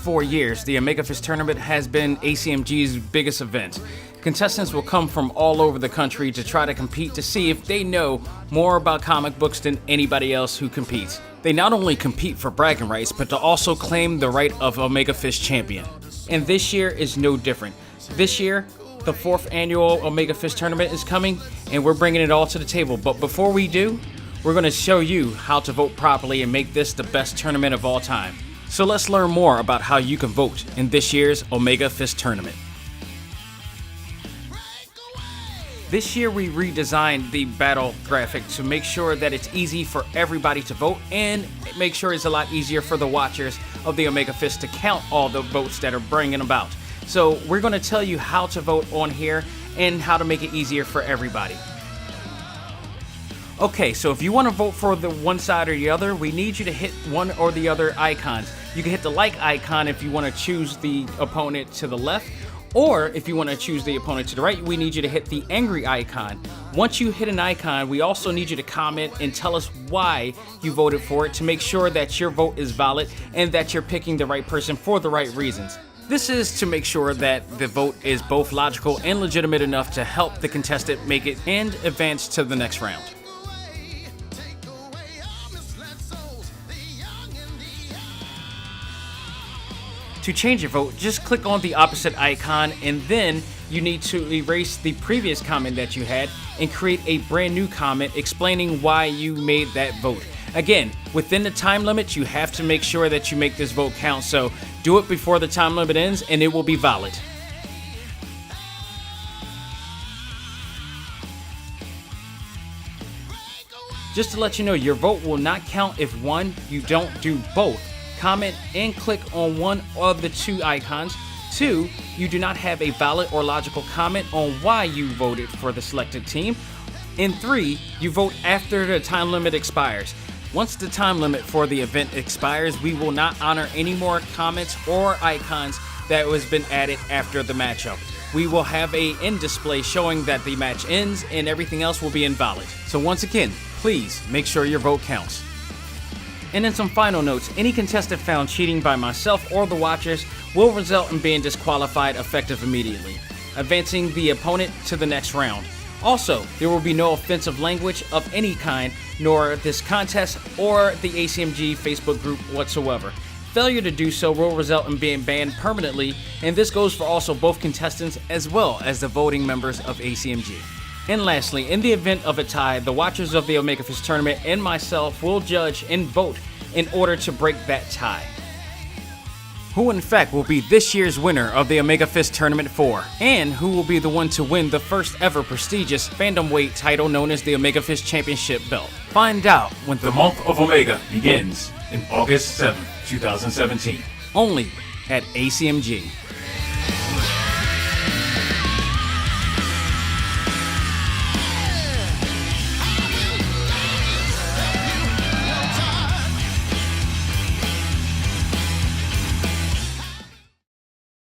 4 years, the Omega Fist Tournament has been A.C.M.G's biggest event. Contestants will come from all over the country to try to compete to see if they know more about comic books than anybody else who competes. They not only compete for bragging rights, but to also claim the right of Omega Fist champion. And this year is no different. This year, the 4th annual Omega Fist Tournament is coming, and we're bringing it all to the table. But before we do, we're going to show you how to vote properly and make this the best tournament of all time. So let's learn more about how you can vote in this year's Omega Fist Tournament. This year we redesigned the battle graphic to make sure that it's easy for everybody to vote and make sure it's a lot easier for the watchers of the Omega Fist to count all the votes that are bringing about. So we're going to tell you how to vote on here and how to make it easier for everybody. Okay, so if you want to vote for the one side or the other, we need you to hit one or the other icons. You can hit the like icon if you want to choose the opponent to the left, or if you want to choose the opponent to the right, we need you to hit the angry icon. Once you hit an icon, we also need you to comment and tell us why you voted for it to make sure that your vote is valid and that you're picking the right person for the right reasons. This is to make sure that the vote is both logical and legitimate enough to help the contestant make it and advance to the next round. To change your vote, just click on the opposite icon and then you need to erase the previous comment that you had and create a brand new comment explaining why you made that vote. Again, within the time limit, you have to make sure that you make this vote count, so do it before the time limit ends and it will be valid. Just to let you know, your vote will not count if 1, you don't do both. Comment and click on one of the 2 icons. 2, you do not have a valid or logical comment on why you voted for the selected team. And 3, you vote after the time limit expires. Once the time limit for the event expires, we will not honor any more comments or icons that has been added after the matchup. We will have a end display showing that the match ends and everything else will be invalid. So once again, please make sure your vote counts. And then some final notes, any contestant found cheating by myself or the watchers will result in being disqualified effective immediately, advancing the opponent to the next round. Also, there will be no offensive language of any kind, nor this contest or the A.C.M.G Facebook group whatsoever. Failure to do so will result in being banned permanently, and this goes for also both contestants as well as the voting members of A.C.M.G. And lastly, in the event of a tie, the watchers of the Omega Fist Tournament and myself will judge and vote in order to break that tie. Who in fact will be this year's winner of the Omega Fist Tournament 4, and who will be the one to win the first ever prestigious Bantamweight title known as the Omega Fist Championship belt. Find out when The month of Omega begins in August 7, 2017. only at A.C.M.G.